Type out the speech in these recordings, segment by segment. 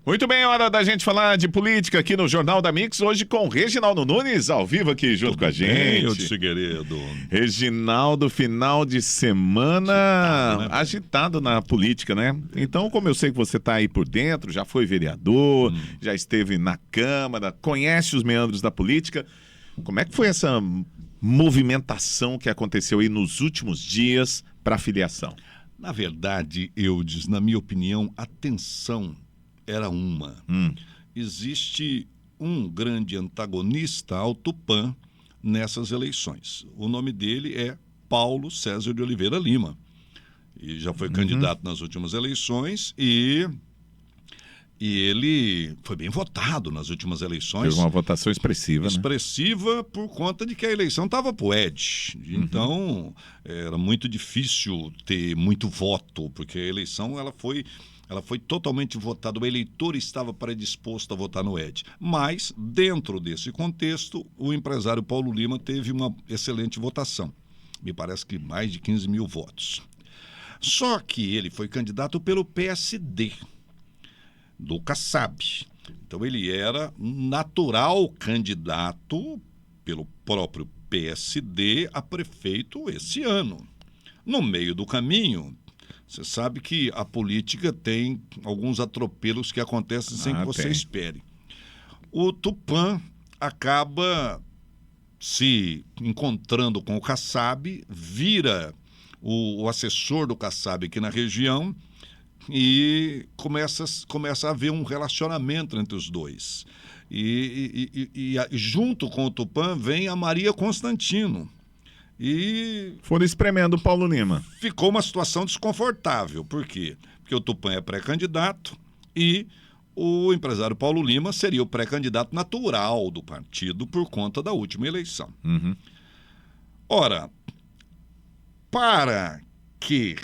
Muito bem, hora da gente falar de política aqui no Jornal da Mix, hoje com Reginaldo Nunes, ao vivo aqui junto com a gente. Eu disse, querido. Reginaldo, final de semana agitado na política, né? Então, como eu sei que você está aí por dentro, já foi vereador, já esteve na Câmara, conhece os meandros da política, como é que foi essa movimentação que aconteceu aí nos últimos dias para a filiação? Na verdade, Eudes, na minha opinião, a tensão era uma. Existe um grande antagonista ao Tupã nessas eleições. O nome dele é Paulo César de Oliveira Lima. E já foi candidato nas últimas eleições e ele foi bem votado nas últimas eleições. Teve uma votação expressiva, Expressiva, né? Por conta de que a eleição estava para o Ed. Então, era muito difícil ter muito voto, porque a eleição ela foi totalmente votada, o eleitor estava predisposto a votar no Ed. Mas, dentro desse contexto, o empresário Paulo Lima teve uma excelente votação. Me parece que mais de 15 mil votos. Só que ele foi candidato pelo PSD, do Kassab. Então, ele era natural candidato pelo próprio PSD a prefeito esse ano. No meio do caminho, você sabe que a política tem alguns atropelos que acontecem sem que você espere. O Tupã acaba se encontrando com o Kassab, vira o assessor do Kassab aqui na região e começa a haver um relacionamento entre os dois. E junto com o Tupã vem a Maria Constantino. E foram espremendo o Paulo Lima. Ficou uma situação desconfortável. Por quê? Porque o Tupã é pré-candidato e o empresário Paulo Lima seria o pré-candidato natural do partido por conta da última eleição. Ora, para que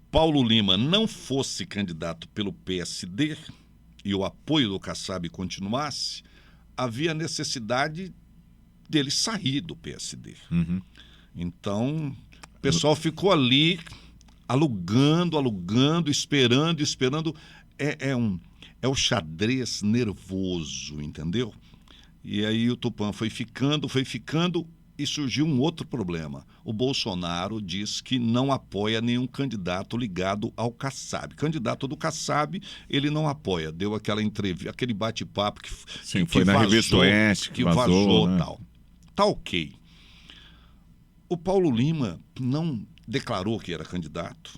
Paulo Lima não fosse candidato pelo PSD e o apoio do Kassab continuasse, havia necessidade dele sair do PSD. Então, o pessoal ficou ali alugando, esperando. É o xadrez nervoso, entendeu? E aí o Tupã foi ficando e surgiu um outro problema. O Bolsonaro diz que não apoia nenhum candidato ligado ao Kassab. Candidato do Kassab, ele não apoia. Deu aquela entrevista, aquele bate-papo que foi na Revista Oeste, que vazou, né? Tal. Tá ok. O Paulo Lima não declarou que era candidato,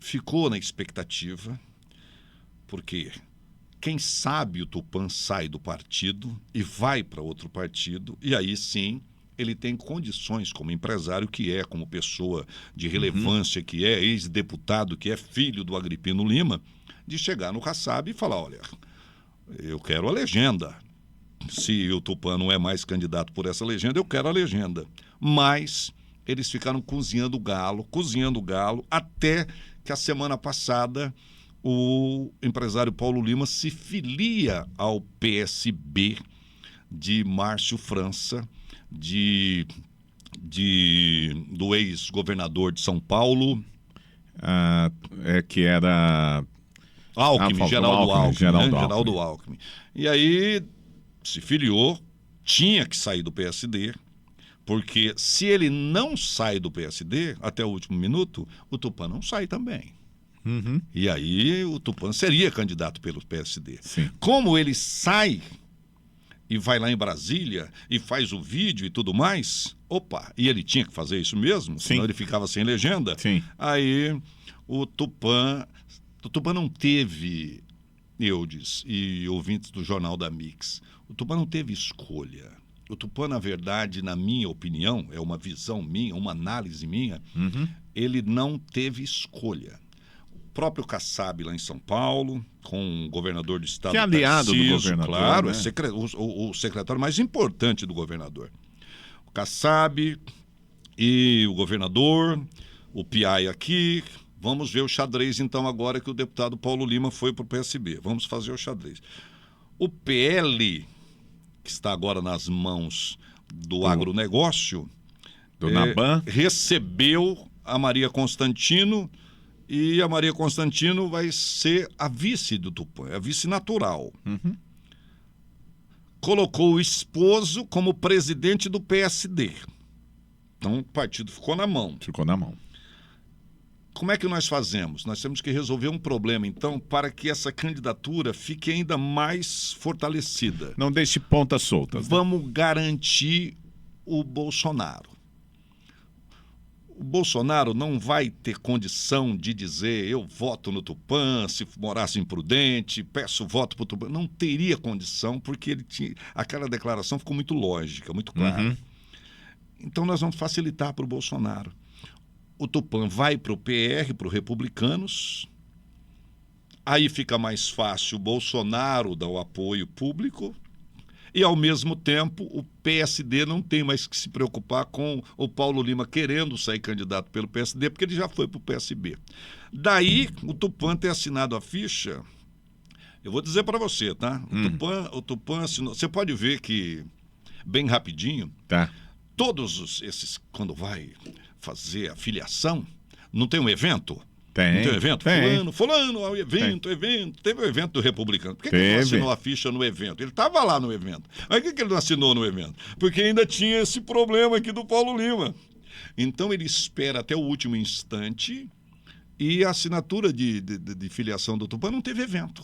ficou na expectativa, porque quem sabe o Tupã sai do partido e vai para outro partido, e aí sim ele tem condições como empresário que é, como pessoa de relevância que é, ex-deputado que é, filho do Agripino Lima, de chegar no Kassab e falar, olha, eu quero a legenda. Se o Tupã não é mais candidato por essa legenda, eu quero a legenda. Mas eles ficaram cozinhando o galo, até que a semana passada o empresário Paulo Lima se filia ao PSB de Márcio França, do ex-governador de São Paulo. Que era... Geraldo Alckmin. E aí se filiou, tinha que sair do PSD, porque se ele não sai do PSD até o último minuto, o Tupã não sai também. E aí o Tupã seria candidato pelo PSD. Sim. Como ele sai e vai lá em Brasília e faz o vídeo e tudo mais, e ele tinha que fazer isso mesmo, senão ele ficava sem legenda. Sim. Aí o Tupã não teve, Eudes e ouvintes do Jornal da Mix, o Tupã não teve escolha. O Tupã, na verdade, na minha opinião, é uma visão minha, uma análise minha, ele não teve escolha. O próprio Kassab lá em São Paulo, com o governador do estado, que é aliado do governador, claro, né? É o secretário mais importante do governador. O Kassab e o governador, o PI aqui. Vamos ver o xadrez, então, agora que o deputado Paulo Lima foi para o PSB. Vamos fazer o xadrez. O PL, que está agora nas mãos do agronegócio, do Naban, recebeu a Maria Constantino E a Maria Constantino vai ser a vice do Tupã, a vice natural. Uhum. Colocou o esposo como presidente do PSD. Então o partido ficou na mão. Ficou na mão. Como é que nós fazemos? Nós temos que resolver um problema, então, para que essa candidatura fique ainda mais fortalecida. Não deixe pontas soltas. Né? Vamos garantir o Bolsonaro. O Bolsonaro não vai ter condição de dizer eu voto no Tupã, se morasse imprudente, peço voto para o Tupã. Não teria condição, porque ele tinha... aquela declaração ficou muito lógica, muito clara. Uhum. Então nós vamos facilitar para o Bolsonaro. O Tupã vai para o PR, para os republicanos, aí fica mais fácil o Bolsonaro dar o apoio público e, ao mesmo tempo, o PSD não tem mais que se preocupar com o Paulo Lima querendo sair candidato pelo PSD, porque ele já foi para o PSB. Daí, o Tupã ter assinado a ficha, eu vou dizer para você, tá? O Tupã assinou. Você pode ver que, bem rapidinho, Tá. todos esses, quando vai fazer a filiação, não tem um evento? Tem. Não tem um evento? Tem. Fulano, evento. Teve o evento do Republicano. Por que ele não Teve. assinou a ficha no evento? Ele estava lá no evento. Mas por que ele não assinou no evento? Porque ainda tinha esse problema aqui do Paulo Lima. Então ele espera até o último instante e a assinatura de filiação do Tupã não teve evento.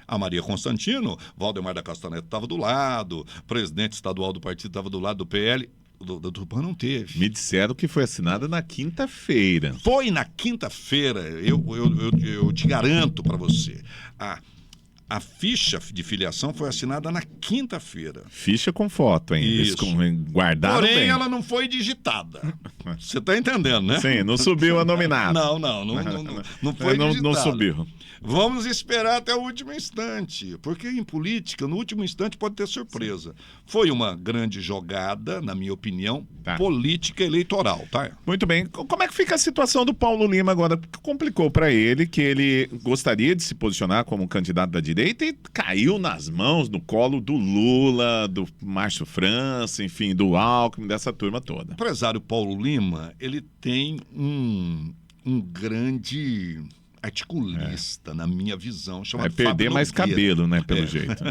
A Maria Constantino, Valdemar da Costa Neto estava do lado, presidente estadual do partido estava do lado do PL, do Tupã não teve. Me disseram que foi assinada na quinta-feira. Foi na quinta-feira, eu te garanto para você. A ficha de filiação foi assinada na quinta-feira. Ficha com foto, hein? Isso. Guardaram Porém, bem. ela não foi digitada. Você está entendendo, né? Sim, não subiu a nominata. Não foi digitada. Não subiu. Vamos esperar até o último instante, porque em política, no último instante pode ter surpresa. Sim. Foi uma grande jogada, na minha opinião, política eleitoral, tá? Muito bem. Como é que fica a situação do Paulo Lima agora? Complicou para ele que ele gostaria de se posicionar como candidato da direita e caiu nas mãos, no colo do Lula, do Márcio França, enfim, do Alckmin, dessa turma toda. O empresário Paulo Lima, ele tem um grande articulista, na minha visão, chamado Vai perder Fábio mais Nogueira. cabelo, né, pelo jeito.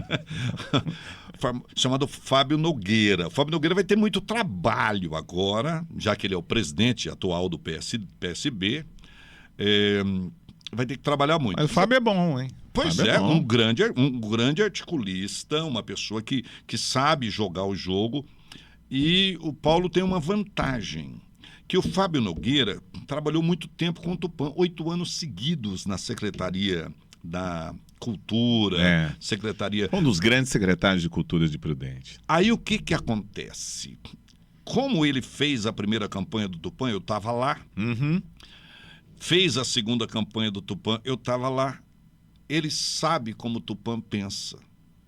Chamado Fábio Nogueira. O Fábio Nogueira vai ter muito trabalho agora, já que ele é o presidente atual do PSB. Vai ter que trabalhar muito. Mas o Fábio é bom, hein? Pois Fábio é, bom. um grande articulista, uma pessoa que sabe jogar o jogo. E o Paulo tem uma vantagem, que o Fábio Nogueira trabalhou muito tempo com o Tupã, 8 anos seguidos na Secretaria da Cultura, Secretaria... Um dos grandes secretários de Cultura de Prudente. Aí o que acontece? Como ele fez a primeira campanha do Tupã, eu estava lá. Uhum. Fez a segunda campanha do Tupã, eu estava lá. Ele sabe como o Tupã pensa.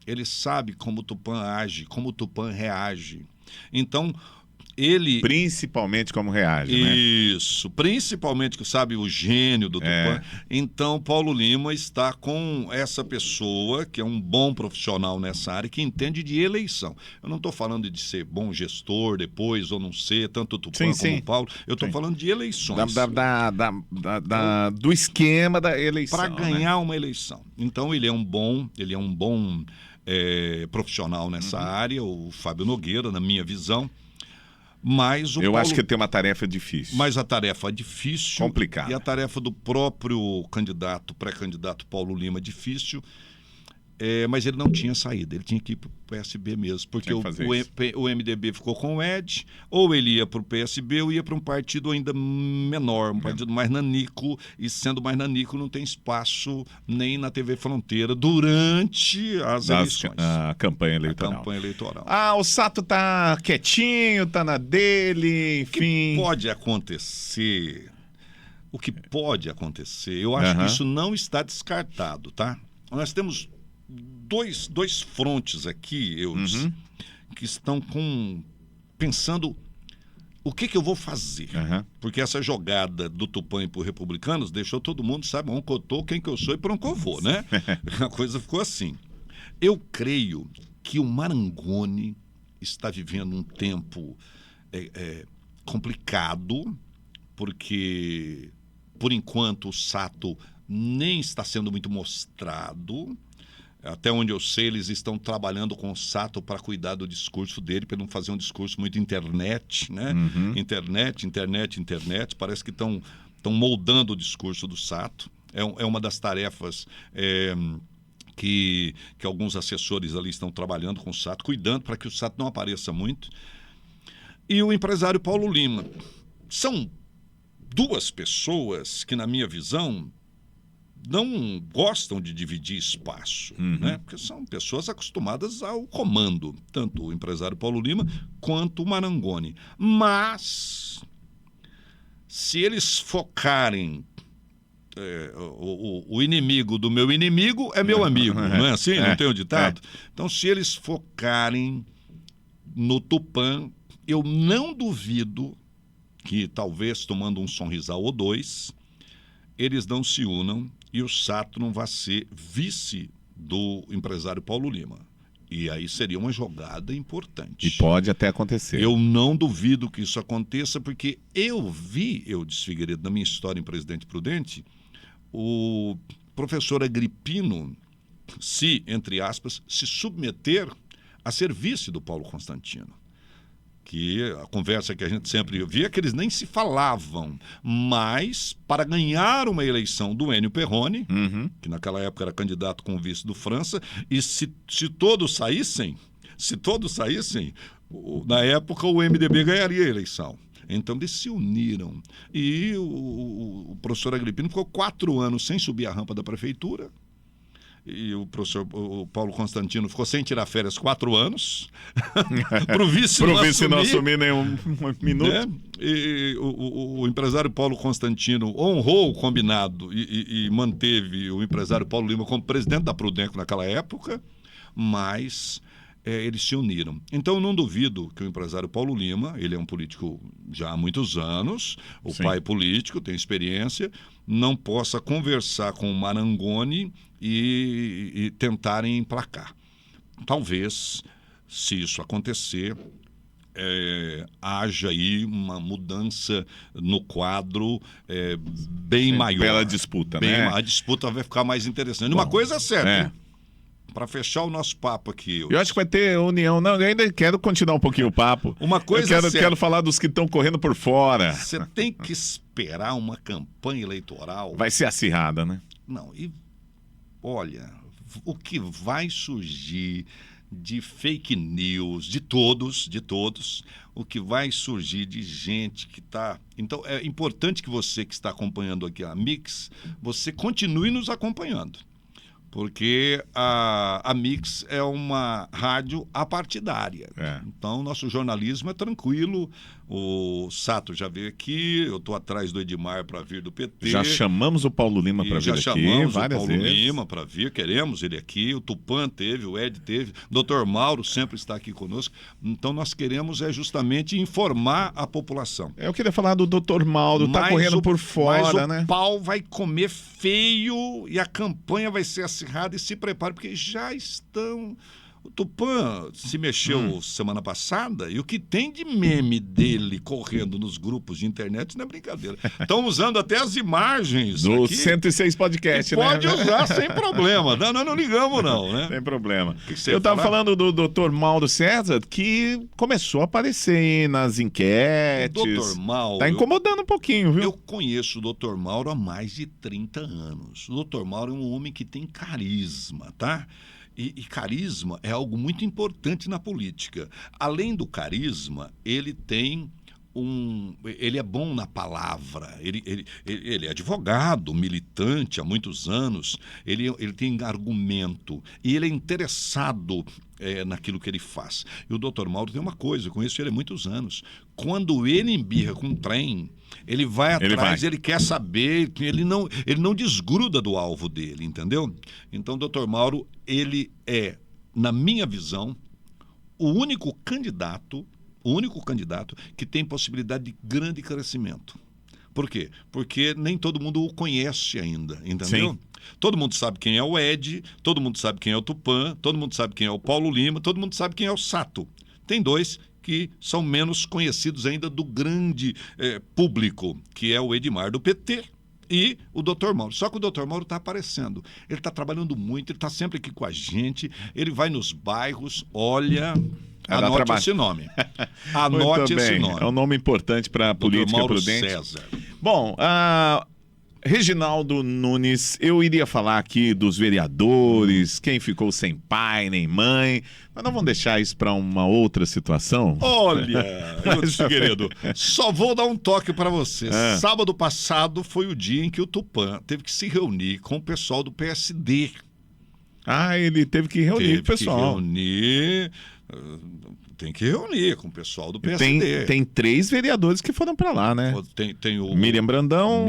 Ele sabe como o Tupã age, como o Tupã reage. Então, ele... Principalmente como reage, né? Isso, principalmente, que sabe, o gênio do Tupã. Então, Paulo Lima está com essa pessoa, que é um bom profissional nessa área, que entende de eleição. Eu não estou falando de ser bom gestor depois, ou não ser, tanto o Tupã como o Paulo. Eu estou falando de eleições. Do esquema da eleição. Para ganhar uma eleição. Então, ele é um bom profissional nessa área, o Fábio Nogueira, na minha visão. Mas eu acho que tem uma tarefa difícil. Mas a tarefa é difícil. Complicada. E a tarefa do próprio pré-candidato Paulo Lima, difícil. Mas ele não tinha saída, ele tinha que ir para o PSB mesmo, porque o MDB ficou com o Ed, ou ele ia para o PSB ou ia para um partido ainda menor, um partido mais nanico, e sendo mais nanico não tem espaço nem na TV Fronteira durante as eleições. A campanha eleitoral. A campanha eleitoral. O Sato tá quietinho, tá na dele, enfim. O que pode acontecer? Eu acho que isso não está descartado, tá? Nós temos dois frontes aqui, que estão pensando o que eu vou fazer. Porque essa jogada do Tupã para os republicanos deixou todo mundo, sabe, onde eu estou, quem que eu sou e para onde eu vou, né? A coisa ficou assim. Eu creio que o Marangoni está vivendo um tempo complicado, porque por enquanto, o Sato nem está sendo muito mostrado. Até onde eu sei, eles estão trabalhando com o Sato para cuidar do discurso dele, para não fazer um discurso muito internet, né? Internet. Parece que estão moldando o discurso do Sato. É uma das tarefas que alguns assessores ali estão trabalhando com o Sato, cuidando para que o Sato não apareça muito. E o empresário Paulo Lima. São duas pessoas que, na minha visão, não gostam de dividir espaço, né? Porque são pessoas acostumadas ao comando, tanto o empresário Paulo Lima quanto o Marangoni. Mas, se eles focarem o inimigo do meu inimigo é meu amigo, não é assim? Não tem o ditado? Então, se eles focarem no Tupã, eu não duvido que, talvez tomando um sorrisal ou dois, eles não se unam e o Sato não vai ser vice do empresário Paulo Lima. E aí seria uma jogada importante. E pode até acontecer. Eu não duvido que isso aconteça, porque eu vi, Eudes Figueiredo, na minha história em Presidente Prudente, o professor Agripino se, entre aspas, se submeter a ser vice do Paulo Constantino. Que a conversa que a gente sempre via é que eles nem se falavam, mas para ganhar uma eleição do Ennio Perrone, que naquela época era candidato com o vice do França, e se todos saíssem, na época o MDB ganharia a eleição. Então eles se uniram. E o professor Agripino ficou 4 anos sem subir a rampa da prefeitura. E o Paulo Constantino ficou sem tirar férias 4 anos. Para o vice não assumir nenhum minuto. Né? E o empresário Paulo Constantino honrou o combinado e manteve o empresário Paulo Lima como presidente da Prudenco naquela época, mas eles se uniram. Então, eu não duvido que o empresário Paulo Lima, ele é um político já há muitos anos, o pai é político, tem experiência, não possa conversar com o Marangoni e tentarem emplacar. Talvez, se isso acontecer, haja aí uma mudança no quadro bem maior. Pela disputa, né? A disputa vai ficar mais interessante. Uma coisa é certa, para fechar o nosso papo aqui. Eu acho que vai ter união. Não, eu ainda quero continuar um pouquinho o papo. Uma coisa eu quero falar dos que estão correndo por fora. Você tem que esperar uma campanha eleitoral. Vai ser acirrada, né? Não, e olha, o que vai surgir de fake news, de todos, o que vai surgir de gente que está... Então, é importante que você que está acompanhando aqui a Mix, você continue nos acompanhando. Porque a Mix é uma rádio apartidária. Então, nosso jornalismo é tranquilo. O Sato já veio aqui, eu estou atrás do Edmar para vir do PT. Já chamamos o Paulo Lima para vir aqui várias vezes. Já chamamos o Paulo Lima para vir, queremos ele aqui. O Tupã teve, o Ed teve. O Dr. Mauro sempre está aqui conosco. Então, nós queremos justamente informar a população. Eu queria falar do Dr. Mauro, está correndo por fora, né? Mas o pau vai comer feio e a campanha vai ser acirrada, e se prepare, porque já estão... O Tupã se mexeu semana passada e o que tem de meme dele correndo nos grupos de internet não é brincadeira. Estão usando até as imagens do aqui, 106 Podcast, né? Pode usar sem problema. Não ligamos não, né? Sem problema. Que eu estava falando do Dr. Mauro César, que começou a aparecer aí nas enquetes. O Dr. Mauro... Está incomodando um pouquinho, viu? Eu conheço o Dr. Mauro há mais de 30 anos. O Dr. Mauro é um homem que tem carisma, tá? E carisma é algo muito importante na política. Além do carisma, ele tem ele é bom na palavra, ele é advogado, militante há muitos anos, ele tem argumento e ele é interessado naquilo que ele faz. E o Dr. Mauro tem uma coisa, eu conheço ele há muitos anos. Quando ele embirra com um trem, ele vai atrás, ele quer saber, ele não desgruda do alvo dele, entendeu? Então, o Dr. Mauro, ele é, na minha visão, o único candidato que tem possibilidade de grande crescimento. Por quê? Porque nem todo mundo o conhece ainda, entendeu? Sim. Todo mundo sabe quem é o Ed, todo mundo sabe quem é o Tupã, todo mundo sabe quem é o Paulo Lima, todo mundo sabe quem é o Sato. Tem dois que são menos conhecidos ainda do grande público, que é o Edmar do PT e o Dr. Mauro. Só que o Dr. Mauro está aparecendo. Ele está trabalhando muito, ele está sempre aqui com a gente, ele vai nos bairros, olha... Anote esse nome. Anote esse nome. É um nome importante para a política Mauro prudente. César. Bom, Reginaldo Nunes, eu iria falar aqui dos vereadores, quem ficou sem pai nem mãe, mas não vamos deixar isso para uma outra situação? Olha, querido, só vou dar um toque para você. Sábado passado foi o dia em que o Tupã teve que se reunir com o pessoal do PSD. Ele teve que reunir o pessoal. Tem que reunir com o pessoal do PSD. Tem 3 vereadores que foram para lá, né? Tem o Miriam Brandão,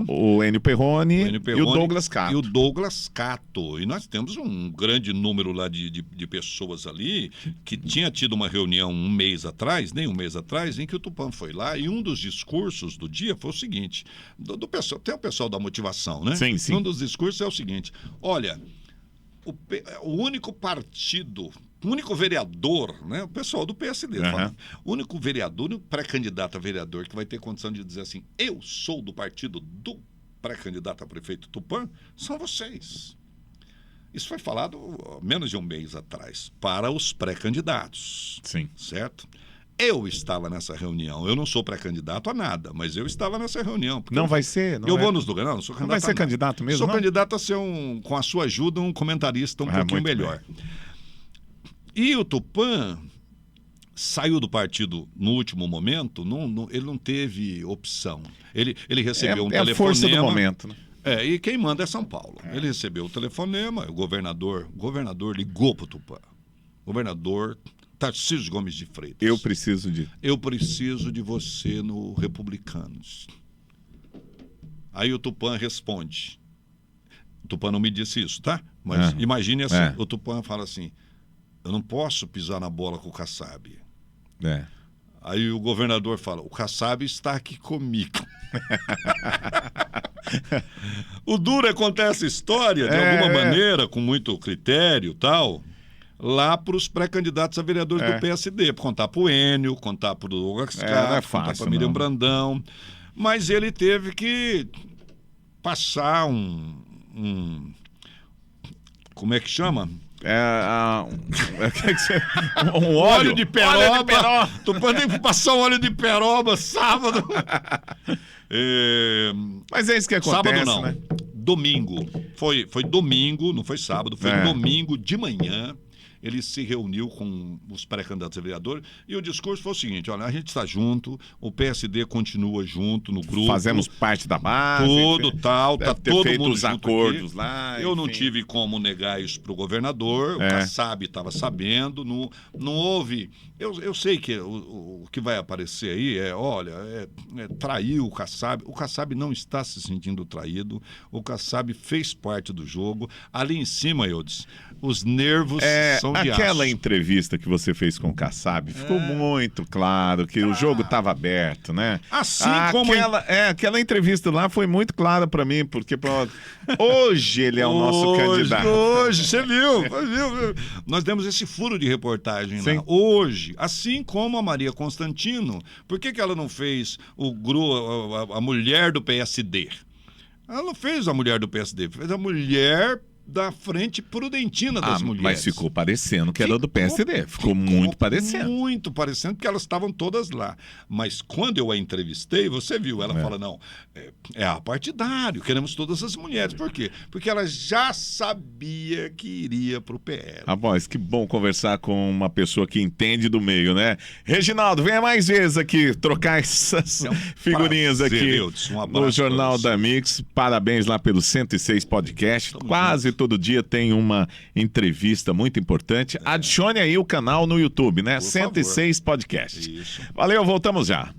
o Enio Perrone e o Douglas Cato. E o Douglas Cato. E nós temos um grande número lá de pessoas ali que tinha tido uma reunião um mês atrás, em que o Tupã foi lá e um dos discursos do dia foi o seguinte, do pessoal, tem o pessoal da motivação, né? Sim, sim. Um dos discursos é o seguinte, olha, o único partido... O único vereador, né? O pessoal do PSD, o único vereador, o único pré-candidato a vereador que vai ter condição de dizer assim, eu sou do partido do pré-candidato a prefeito Tupã, são vocês. Isso foi falado menos de um mês atrás, para os pré-candidatos. Sim. Certo? Eu estava nessa reunião, eu não sou pré-candidato a nada, mas eu estava nessa reunião. Não vai ser? Vou nos lugares, não sou candidato. Não vai ser candidato mesmo? Sou candidato a ser, com a sua ajuda, um comentarista um pouquinho melhor. Bem. E o Tupã saiu do partido no último momento, ele não teve opção. Ele recebeu um telefonema. É a força do momento, né? E quem manda é São Paulo. Ele recebeu o telefonema, o governador ligou para o Tupã. Governador Tarcísio Gomes de Freitas. Eu preciso de você no Republicanos. Aí o Tupã responde. O Tupã não me disse isso, tá? Mas imagine assim, o Tupã fala assim, eu não posso pisar na bola com o Kassab. Aí o governador fala, o Kassab está aqui comigo. O duro é contar essa história, de alguma maneira, com muito critério e tal, lá para os pré-candidatos a vereadores do PSD, para contar para o Enio, contar para o Douglas Cato, contar para Miriam Brandão. Mas ele teve que passar como é que chama? Um óleo de peroba. Tupã tem que passar um óleo de peroba sábado. Mas é isso que acontece, sábado não, né? Domingo. Foi domingo, não foi sábado, foi domingo de manhã. Ele se reuniu com os pré-candidatos a vereador e o discurso foi o seguinte, olha, a gente está junto, o PSD continua junto no grupo. Fazemos parte da base. Tudo tal, tá todo mundo os acordos aqui. Lá. Eu não tive como negar isso para o governador, o Kassab estava sabendo, não houve... Eu sei que o que vai aparecer aí traiu o Kassab. O Kassab não está se sentindo traído, o Kassab fez parte do jogo. Ali em cima, Eudes, os nervos são de aquela aço. Entrevista que você fez com o Kassab, ficou muito claro que o jogo estava aberto, né? Assim como... Aquela entrevista lá foi muito clara para mim, porque hoje ele é o nosso candidato. Hoje, você viu? Nós demos esse furo de reportagem lá. Hoje, assim como a Maria Constantino, por que ela não fez a mulher do PSD? Ela não fez a mulher do PSD, fez a mulher da Frente Prudentina das Mulheres. Mas ficou parecendo que era do PSD. Ficou muito parecendo. Muito parecendo, porque elas estavam todas lá. Mas quando eu a entrevistei, você viu, ela fala, não, é apartidário, queremos todas as mulheres. Por quê? Porque ela já sabia que iria para o PL. Rapaz, que bom conversar com uma pessoa que entende do meio, né? Reginaldo, venha mais vezes aqui trocar essas figurinhas aqui no Jornal da Mix. Parabéns lá pelo 106 Podcast. Quase todo dia tem uma entrevista muito importante. Adicione aí o canal no YouTube, né? 106 Podcast. Isso. Valeu, voltamos já.